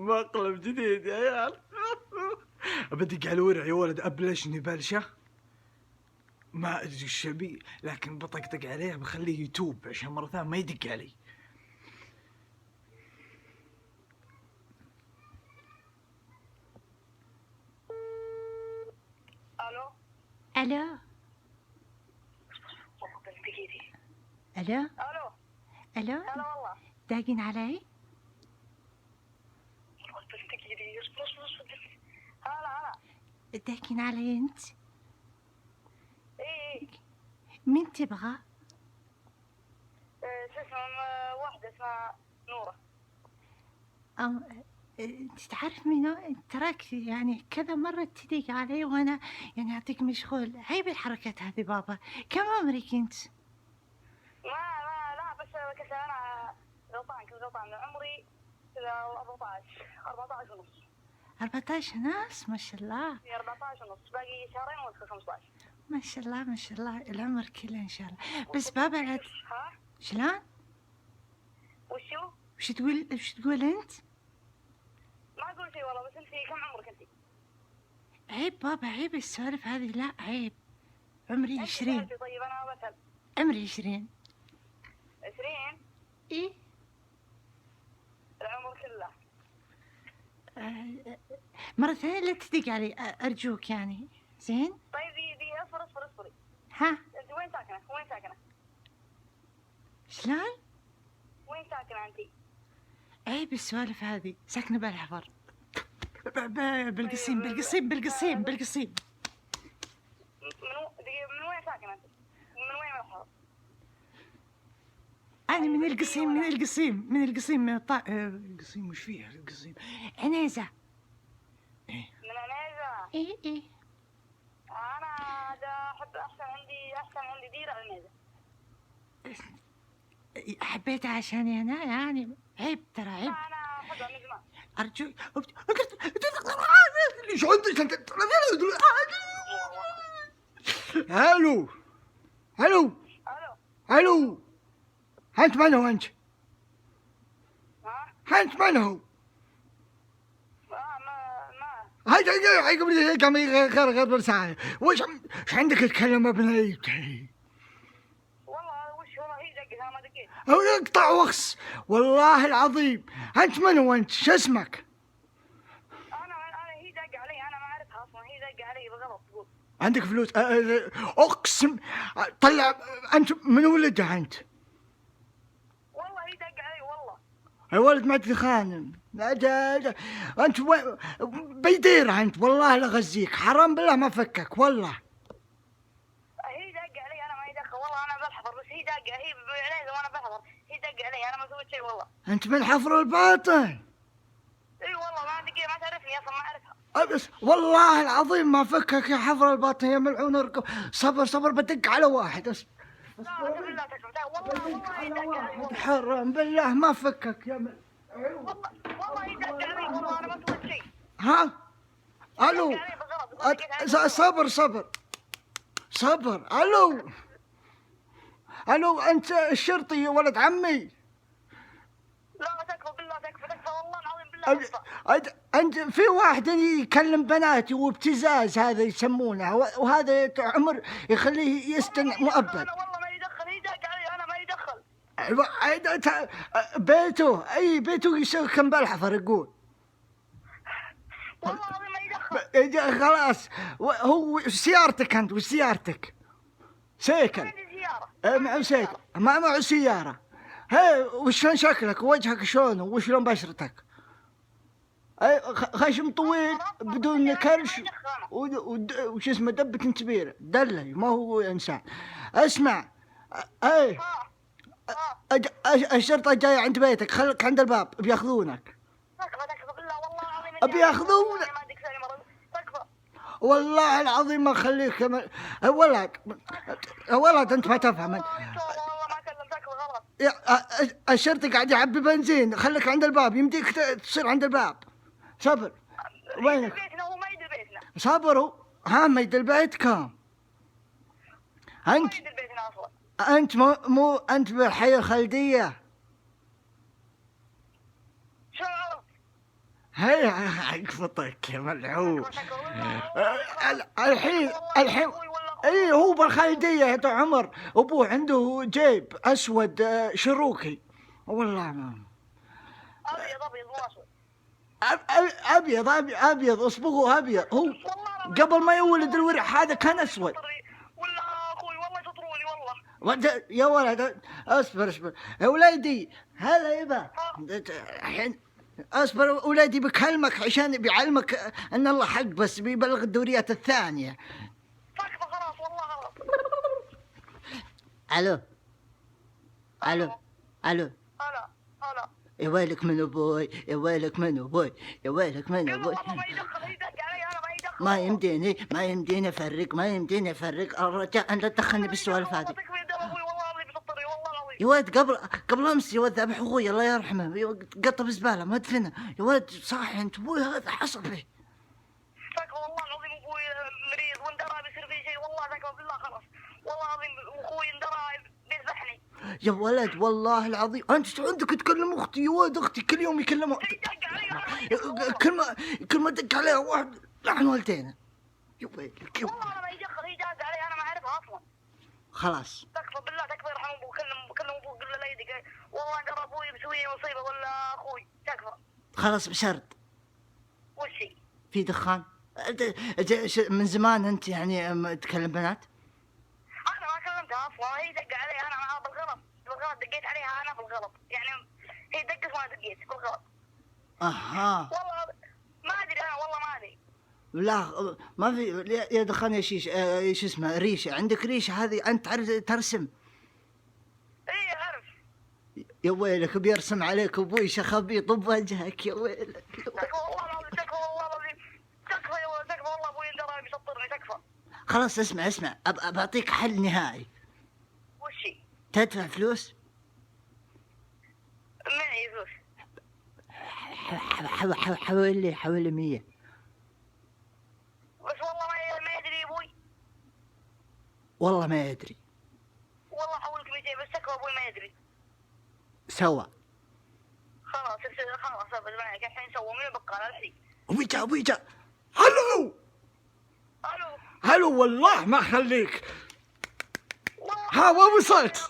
مقلب جديد يا عيال. بدق على الورع يا ولد، ابلشني بلشه ما ادري ايش ابي، لكن بطقطق عليه بخليه يتوب عشان مره ثانيه ما يدق علي. الو الو الو الو الو هلا والله. داقين علي؟ هلا داقين علي انت؟ اي مين تبغى؟ شو اسمه واحدة اسمها نورة. أو انت تعرف منو؟ تراك يعني كذا مرة تدق علي وانا يعني اعطيك مشغول. عيب الحركات هذه بابا. كم عمرك انت؟ لا بس كنت انا كنت غلطان عمري 14 ونص. 14 ناس ما شاء الله. 14 ونص، باقي شهرين وادخل 15. ما شاء الله ما شاء الله، العمر كله ان شاء الله. بس بابا لا ها شلون؟ وشو؟ وش تقول انت؟ ما اقول شيء والله، بس انت كم عمرك انت؟ عيب بابا، عيب السوالف هذه، لا عيب. عمري 20. طيب انا بسأل. عمري 20. 20؟ ايه العمر كله. مرة ثانية لا تدق علي أرجوك يعني. زين؟ طيب دي اصبري. ها؟ انت وين ساكنة؟ شلون؟ وين ساكنة انت؟ عيب السوالف هذه. ساكنة بالحفر. بالقصيم. من وين ساكنة انت؟ من وين الحرب؟ أنا من القصيم القصيم وش فيها القصيم؟ عنيزة. من عنيزة؟ إيه أنا أحب أحسن عندي ديرة عنيزة. حبيتها عشاني أنا يعني. عيب ترى عيب. لا أنا أحبها من زمان. أرجوك. ايش عندك انت؟ الو انت من هو انت؟ ها؟ انت من هو؟ ما هاي قبل غير ساعة. وش عندك تتكلم ابني؟ والله هي دقت أنا ما دقيت. هو يقطع وخس والله العظيم. انت من هو انت؟ شو اسمك؟ أنا هي دق علي، أنا ما أعرفها أصلا، هي دق علي بالغلط تقول. عندك فلوس؟ اقسم. طلع. انت من ولدها انت؟ والله هي دق علي والله. يا ولد ما تخانم. انت بيديرها انت والله لغزيك. حرام بالله ما فكك والله. هي دق علي، أنا ما يدخل والله، أنا بحضر، بس هي دق هي بعليزة وأنا بحضر، هي دق علي، أنا ما سويت شيء والله. انت من حفر الباطن. اي والله ما دقيت، ما تعرفني اصلا، ما اعرفها. بس والله العظيم ما فكك يا حفر الباطن يا ملعون اركب. صبر بدق على واحد. لا بالله تكفى، والله يدق علي والله. حرام بالله ما فكك يا والله يدق علي والله، انا ما سويت شيء. ها؟ الو. صبر. الو انت الشرطي يا ولد عمي. لا تكفى بالله تكفى والله العظيم بالله. انت في واحد يكلم بناتي وابتزاز هذا يسمونه، وهذا عمر يخليه يستن مؤبد. انا والله ما يدخل، هي دق علي، انا ما يدخل. بيته يسكن بالحفر يقول. والله العظيم ما يدخل. خلاص. هو سيارتك انت؟ وش سيارتك؟ سيكل؟ عندي سيارة. معه سيكل؟ ما معه سيارة. هي وشلون شكلك ووجهك شلون وشلون بشرتك؟ خشم طويل بدون كرش وش اسمه دبة كبيرة دلي، ما هو انسان. اسمع. الشرطة جاية عند بيتك، خلك عند الباب بياخذونك. تكفى بالله والله العظيم بياخذونك والله العظيم ما خليك يا ولد انت ما تفهم. والله ما كلمتك غلط. الشرطي قاعد يعبي بنزين، خليك عند الباب، يمديك تصير عند الباب. صبر. وينك؟ بيتنا هو ما يدري بيتنا. صبروا. ما يدري بيتكم. انت ما يدري بيتنا اصلا. انت مو انت بالحي الخلدية. شو الغلط؟ هيا اقفطك يا ملعوب. الحين اي هو بالخالدية يا عمر، ابوه عنده جيب اسود شروكي والله ما ابيض ابيض مو اسود. ابيض ابيض اصبغه ابيض. هو قبل ما يولد الورع هذا كان اسود. ولا اخوي والله تطروني والله. يا ولد اصبر يا وليدي. هلا يبا الحين اصبر وليدي بكلمك عشان بيعلمك ان الله حق، بس بيبلغ الدوريات الثانية. سكفة خلاص والله خلاص. الو الو الو. هلا هلا. يا ويلك من ابوي، يا ويلك من ابوي، يا ويلك من يلا ابوي. والله ما يدخل يدق علي انا ما يدخل. ما يمديني افرق الرجاء ان لا تدخلني بالسوالف هذه. تكفي دم ابوي والله العظيم بسطري والله العظيم. يا ولد قبل امس يا ولد ذبح اخوي الله يرحمه، قطه زباله ما دفنه. يا ولد صاحي انت، ابوي هذا حصل فيه. تكفى والله العظيم ابوي مريض واندرى بيصير فيه شيء والله تكفى بالله خلاص. والله العظيم اخوي اندرى بيذبحني. يا ولد والله العظيم انت ايش عندك تكلم اختي؟ يا ولد اختي كل يوم يكلموا، كل ما دق عليها واحد لحن والدينا. يا ويلك والله انا ما يدخل، هي داق علي انا ما اعرفها اصلا. خلاص تكفى بالله تكفى يرحم ابوه. كلم ابوه قل له لا يدق. والله اندرى ابوي مسوي لي مصيبه ولا اخوي. تكفى. خلاص بشرط وشي؟ في دخان. من زمان انت يعني تكلم بنات؟ انا ما كلمتها اصلا، هي دق علي انا معاها بالغلط دقيت عليها انا بالغلط يعني. هي دقت وانا دقيت بالغلط. اها والله ما ادري انا والله ما ادري. لا ما في يا دخان يا شيش. شو اسمه ريشه، عندك ريشه هذه انت تعرف ترسم؟ ايه اعرف. يا ويلك بيرسم عليك ابوي شخبيط بوجهك. يا ويلك تكفى والله العظيم تكفى والله العظيم تكفى يا ولد تكفى والله ابوي اندرى بيسطرني. تكفى. خلاص اسمع بعطيك حل نهائي. وشي؟ تدفع فلوس؟ معي فلوس. حوالي 100. بس والله ما يدري ابوي. والله ما يدري. والله حولك 200 بس تكفى ابوي ما يدري. سوا خلاص ابد معك الحين سوى من البقالة الحين. ويجا هلو الو هلو والله ما خليك. ها وين وصلت؟